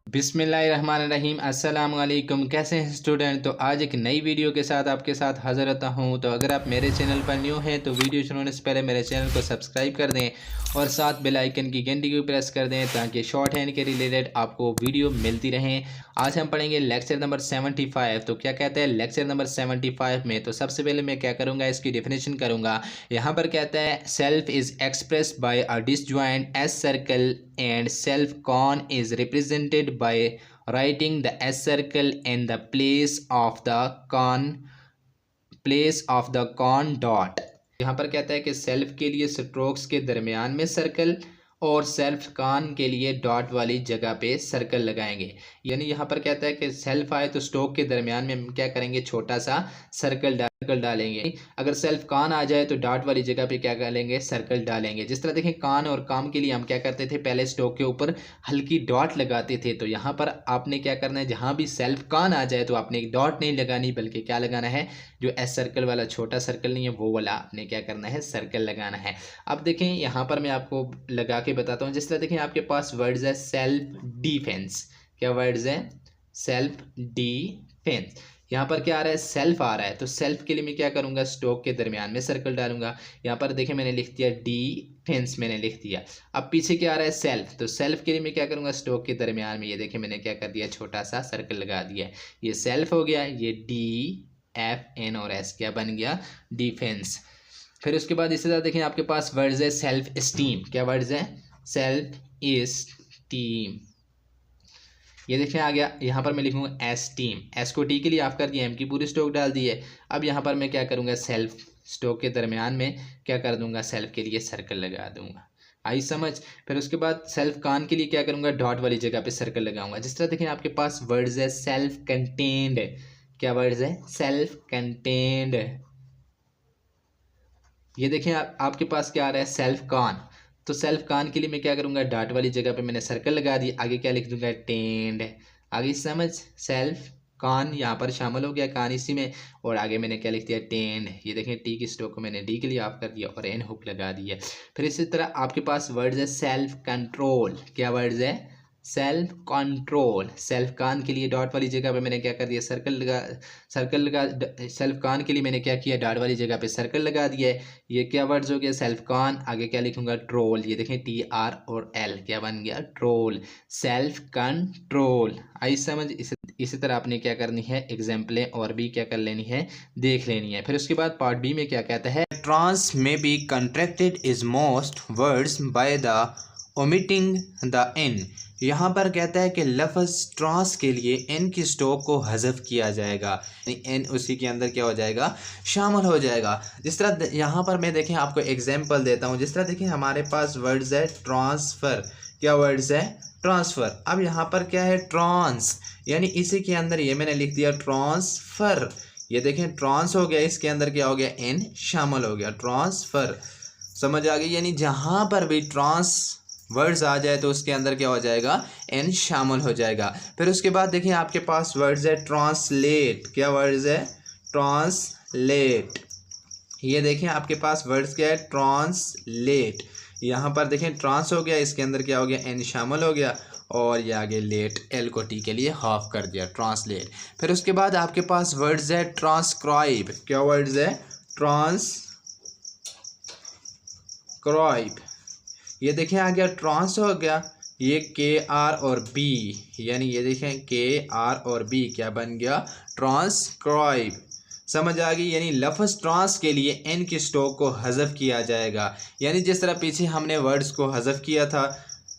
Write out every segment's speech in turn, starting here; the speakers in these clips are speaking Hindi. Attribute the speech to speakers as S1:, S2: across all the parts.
S1: बिस्मिल्लाहिर्रहमानिर्रहीम अस्सलाम वालेकुम। कैसे हैं स्टूडेंट? तो आज एक नई वीडियो के साथ आपके साथ हाज़िर होता हूं। तो अगर आप मेरे चैनल पर न्यू हैं तो वीडियो शुरू होने से पहले मेरे चैनल को सब्सक्राइब कर दें और साथ बेल आइकन की घंटी को प्रेस कर दें ताकि शॉर्ट हैंड के रिलेटेड आपको वीडियो मिलती रहें। आज हम पढ़ेंगे लेक्चर नंबर 75। तो क्या कहते हैं लेक्चर नंबर 75 में? तो सबसे पहले मैं क्या करूँगा, इसकी डेफिनेशन करूँगा। यहाँ पर कहता है self is expressed by a disjoint S circle and self con is represented by writing the S circle in the place of the con dot। यहाँ पर कहता है कि सेल्फ के लिए स्ट्रोक्स के दरमियान में सर्कल और सेल्फ कान के लिए डॉट वाली जगह पे सर्कल लगाएंगे। यानी यहाँ पर कहता है कि सेल्फ आए तो स्ट्रोक के दरमियान में हम क्या करेंगे, छोटा सा सर्कल डालेंगे। अगर सेल्फ कान आ जाए तो डॉट वाली जगह पे क्या करेंगे, सर्कल डालेंगे। जिस तरह देखें कान और काम के लिए हम क्या करते थे, पहले स्ट्रोक के ऊपर हल्की डॉट लगाते थे। तो यहाँ पर आपने क्या करना है, जहाँ भी सेल्फ कान आ जाए तो आपने एक डॉट नहीं लगानी बल्कि क्या लगाना है, जो एस सर्कल वाला छोटा सर्कल नहीं है वो वाला आपने क्या करना है, सर्कल लगाना है। अब देखें यहाँ पर मैं आपको लगा के बताता हूँ। जिस तरह देखें आपके पास वर्ड्स है सेल्फ डिफेंस। क्या वर्ड्स है? Self defence. यहाँ पर क्या आ रहा है, सेल्फ आ रहा है। तो सेल्फ के लिए मैं क्या करूँगा, स्ट्रोक के दरमियान में सर्कल डालूंगा। यहाँ पर देखें मैंने लिख दिया डिफेंस, मैंने लिख दिया। अब पीछे क्या आ रहा है, सेल्फ। तो सेल्फ के लिए मैं क्या करूँगा, स्ट्रोक के दरमियान में ये देखें मैंने क्या कर दिया, छोटा सा सर्कल लगा दिया। ये सेल्फ हो गया, ये डी एफ एन और एस क्या बन गया, डिफेंस। फिर उसके बाद इसी तरह देखें आपके पास वर्ड्स है सेल्फ स्टीम। क्या वर्ड्स है? Self esteem. ये देखें आ गया। यहाँ पर मैं लिखूंगा एस टीम, एस को टी के लिए आप कर दिया, एम की पूरी स्ट्रोक डाल दी है। अब यहाँ पर मैं क्या करूँगा, सेल्फ स्ट्रोक के दरमियान में क्या कर दूंगा, सेल्फ के लिए सर्कल लगा दूंगा। आई समझ? फिर उसके बाद सेल्फ कान के लिए क्या करूँगा, डॉट वाली जगह पे सर्कल लगाऊंगा। जिस तरह देखें आपके पास वर्ड्स है सेल्फ कंटेन्ड। क्या वर्ड्स है? Self contained. ये देखें आपके पास क्या आ रहा है, सेल्फ कान। तो सेल्फ कान के लिए मैं क्या करूँगा, डॉट वाली जगह पे मैंने सर्कल लगा दी, आगे क्या लिख दूंगा, टेंड। आगे समझ? सेल्फ कान यहाँ पर शामिल हो गया, कान इसी में, और आगे मैंने क्या लिख दिया, टेंड। ये देखें टी की स्ट्रोक को मैंने डी के लिए ऑफ कर दिया और एन हुक लगा दिया। फिर इसी तरह आपके पास वर्ड्स है सेल्फ कंट्रोल। क्या वर्ड्स है? Self control. सेल्फ कान के लिए डॉट वाली जगह पे मैंने क्या कर दिया, सर्कल लगा। सेल्फ कान के लिए मैंने क्या किया, डॉट वाली जगह पे सर्कल लगा दिया है। ये क्या वर्ड्स हो गया, सेल्फ कान। आगे क्या लिखूंगा, ट्रोल। ये देखें टी आर और एल क्या बन गया, ट्रोल। Self control. आई समझ? इसी तरह आपने क्या करनी है, एग्जाम्पलें और भी क्या कर लेनी है, देख लेनी है। फिर उसके बाद पार्ट बी में क्या कहता है, ट्रांस में be contracted is most words by the omitting the n. यहाँ पर कहता है कि लफ्ज़ ट्रांस के लिए एन की स्ट्रोक को हज़फ किया जाएगा, एन उसी के अंदर क्या हो जाएगा, शामिल हो जाएगा। जिस तरह यहाँ पर मैं देखें आपको एग्जांपल देता हूँ। जिस तरह देखें हमारे पास वर्ड्स है ट्रांसफ़र। क्या वर्ड्स है? ट्रांसफ़र। अब यहाँ पर क्या है, ट्रांस, यानी इसी के अंदर ये मैंने लिख दिया ट्रांसफ़र। ये देखें ट्रांस हो गया, इसके अंदर क्या हो गया, एन शामिल हो गया, ट्रांसफ़र। समझ आ गई? यानी जहाँ पर भी ट्रांस वर्ड्स आ जाए तो उसके अंदर क्या हो जाएगा, एन शामिल हो जाएगा। फिर उसके बाद देखिए आपके पास वर्ड्स है ट्रांसलेट। क्या वर्ड्स है? ट्रांसलेट। ये देखें आपके पास वर्ड्स क्या है, ट्रांसलेट। यहाँ पर देखें ट्रांस हो गया, इसके अंदर क्या हो गया, एन शामिल हो गया, और ये आगे लेट, एल को टी के लिए हाफ कर दिया, ट्रांसलेट। फिर उसके बाद आपके पास वर्ड्स है ट्रांसक्राइब। क्या वर्ड्स है? ट्रांसक्राइब। ये देखें आ गया ट्रांस हो गया, ये के आर और बी, यानी ये देखें के आर और बी क्या बन गया, ट्रांसक्राइब। समझ आ गई? यानी लफ्ज़ ट्रांस के लिए एन की स्ट्रोक को हज़फ किया जाएगा। यानी जिस तरह पीछे हमने वर्ड्स को हज़फ किया था,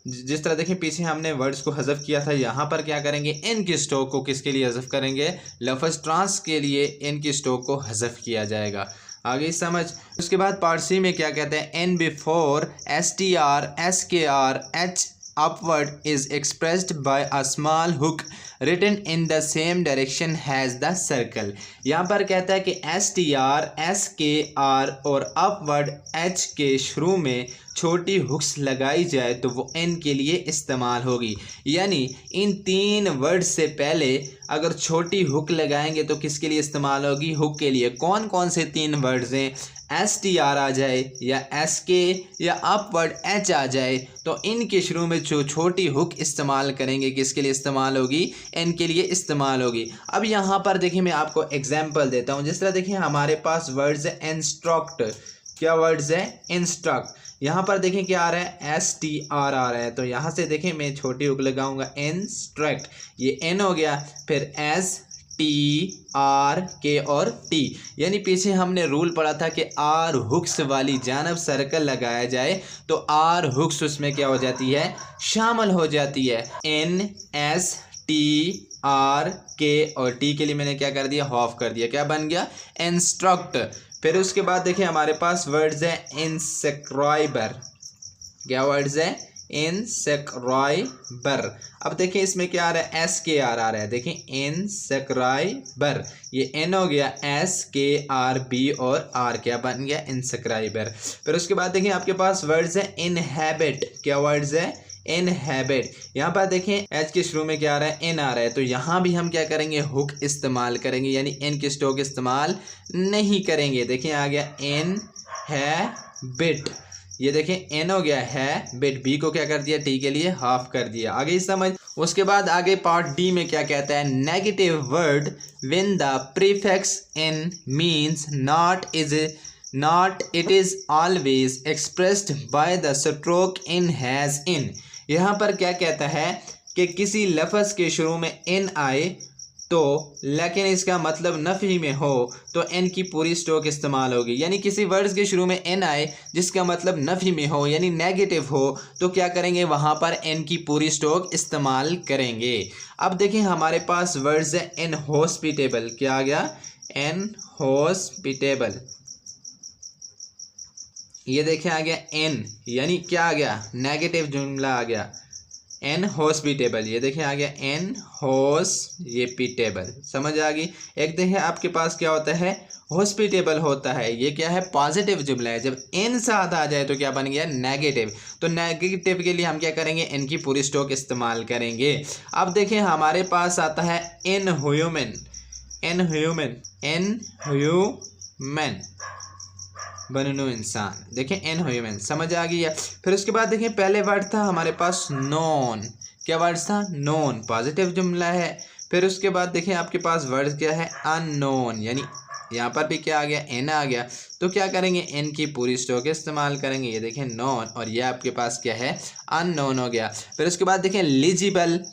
S1: जिस तरह देखें पीछे हमने वर्ड्स को हज़फ किया था, यहाँ पर क्या करेंगे, एन की स्ट्रोक को किसके लिए हज़फ करेंगे, लफ्ज़ ट्रांस के लिए एन की स्ट्रोक को हज़फ किया जाएगा। आगे समझ? उसके बाद पार्ट सी में क्या कहते हैं, N before S T R S K R H upward is expressed by a small hook written in the same direction has the circle. यहाँ पर कहता है कि STR, SKR और अपवर्ड H के शुरू में छोटी हुक्स लगाई जाए तो वो N के लिए इस्तेमाल होगी। यानी इन 3 वर्ड से पहले अगर छोटी हुक लगाएंगे तो किसके लिए इस्तेमाल होगी? हुक के लिए। कौन कौन से 3 वर्ड्स हैं? STR आ जाए या SK या अपवर्ड H आ जाए तो इनके शुरू में जो छोटी हुक इस्तेमाल करेंगे किसके लिए इस्तेमाल होगी? N के लिए इस्तेमाल होगी। अब यहाँ पर देखिए मैं आपको एग्जाम्पल देता हूँ। जिस तरह देखिए हमारे पास वर्ड्स है इंस्ट्रक्ट। क्या वर्ड्स है? इंस्ट्रक्ट। यहाँ पर देखें क्या आ रहा है? STR आ रहा है, तो यहाँ से देखें मैं छोटी हुक लगाऊंगा इंस्ट्रक्ट, ये N हो गया, फिर STRK और T। यानी पीछे हमने रूल पढ़ा था कि R हुक्स वाली जानब सर्कल लगाया जाए तो R हुक्स उसमें क्या हो जाती है? शामिल हो जाती है। NSTRK और T के लिए मैंने क्या कर दिया? ऑफ कर दिया। क्या बन गया? इंस्ट्रक्ट। फिर उसके बाद देखिए हमारे पास वर्ड्स है इंस्क्राइबर। क्या वर्ड्स है? इंस्क्राइबर। अब देखिए इसमें क्या आ रहा है? SKR आ रहा है। देखिए इंस्क्राइबर, ये N हो गया, SKRB और R क्या बन गया? इंस्क्राइबर। फिर उसके बाद देखिए आपके पास वर्ड्स है इनहैबिट। क्या वर्ड्स है? इनहैबिट। यहाँ पर देखें H के शुरू में क्या आ रहा है? N आ रहा है, तो यहाँ भी हम क्या करेंगे? हुक इस्तेमाल करेंगे, यानी N के स्टोक इस्तेमाल नहीं करेंगे। देखिए आ गया इनहैबिट, ये देखें N हो गया है, बिट B को क्या कर दिया? T के लिए हाफ कर दिया। आगे समझ। उसके बाद आगे पार्ट D में क्या कहता है? Negative word when the prefix in means not it is always expressed by the stroke in has in. यहाँ पर क्या कहता है कि किसी लफ्ज़ के शुरू में इन आए तो लेकिन इसका मतलब नफ़ी में हो तो एन की पूरी स्ट्रोक इस्तेमाल होगी। यानी किसी वर्ड्स के शुरू में एन आए जिसका मतलब नफ़ी में हो यानी नेगेटिव हो तो क्या करेंगे? वहाँ पर एन की पूरी स्ट्रोक इस्तेमाल करेंगे। अब देखें हमारे पास वर्ड्स है इनहॉस्पिटेबल। क्या आ गया? इनहॉस्पिटेबल। ये देखें आ गया एन, यानी क्या आ गया? नेगेटिव जुमला आ गया। इनहॉस्पिटेबल, ये देखें आ गया इनहॉस्पिटेबल। समझ आ गई। एक देखें आपके पास क्या होता है? हॉस्पिटेबल होता है, ये क्या है? पॉजिटिव जुमला है। जब एन साथ आ जाए तो क्या बन गया? नेगेटिव। तो नेगेटिव के लिए हम क्या करेंगे? एन की पूरी स्ट्रोक इस्तेमाल करेंगे। अब देखें हमारे पास आता है इनह्यूमन। इनह्यूमन, इनह्यूमन बनू इंसान। देखें इनह्यूमन। समझ आ गई है। फिर उसके बाद देखें पहले वर्ड था हमारे पास नॉन। क्या वर्ड था? नॉन, पॉजिटिव जुमला है। फिर उसके बाद देखें आपके पास वर्ड क्या है? अननोन, यानी यहाँ पर भी क्या आ गया? एन आ गया। तो क्या करेंगे? एन की पूरी स्ट्रोक इस्तेमाल करेंगे। ये देखें नॉन और ये आपके पास क्या है? अननोन हो गया। फिर उसके बाद देखें एलिजिबल,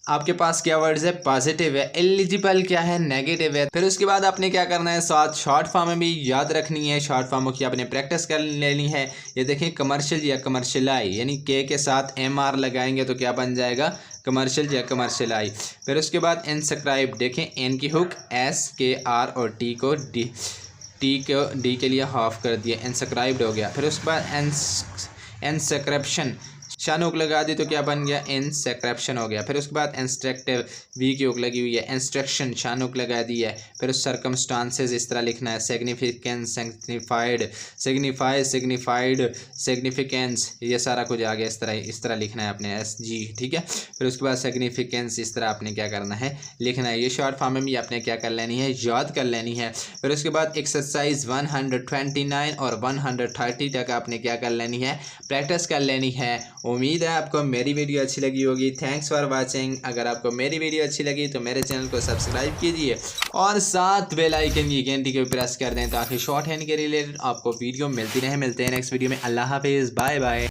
S1: आपके पास क्या वर्ड्स है? पॉजिटिव है। एलिजिबल क्या है? नेगेटिव है। फिर उसके बाद आपने क्या करना है? साथ शॉर्ट फॉर्म में भी याद रखनी है, शॉर्ट फॉर्मों की आपने प्रैक्टिस कर लेनी है। ये देखें कमर्शियल या कमर्शियलाई, यानी के साथ MR लगाएंगे तो क्या बन जाएगा? कमर्शियल या कमर्शियलाई। फिर उसके बाद इंस्क्राइब, देखें एन की हुक SKR और T को D के लिए हाफ कर दिया, इंस्क्राइब्ड हो गया। फिर उसके बाद इंस्क्रिप्शन, शान हुक लगा दी तो क्या बन गया? इंस्क्रिप्शन हो गया। फिर उसके बाद इंस्ट्रक्टिव, V की हुक लगी हुई है, इंस्ट्रक्शन शान हुक लगा दी है। फिर उस सर्कमस्टांसेस इस तरह लिखना है, significance, signified, signify, signified, significance, ये सारा कुछ आ गया। इस तरह लिखना है आपने SG, ठीक है। फिर उसके बाद सिग्निफिकेंस इस तरह आपने क्या करना है? लिखना है। ये शॉर्ट फॉर्म में भी आपने क्या कर लेनी है? याद कर लेनी है। फिर उसके बाद एक्सरसाइज 129 और 130 तक आपने क्या कर लेनी है? प्रैक्टिस कर लेनी है। उम्मीद है आपको मेरी वीडियो अच्छी लगी होगी। Thanks for watching. अगर आपको मेरी वीडियो अच्छी लगी तो मेरे चैनल को सब्सक्राइब कीजिए और साथ बेल आइकन की घंटी को प्रेस कर दें ताकि शॉर्ट हैंड के रिलेटेड आपको वीडियो मिलती रहे। मिलते हैं नेक्स्ट वीडियो में। अल्लाह हाफिज़, बाय बाय।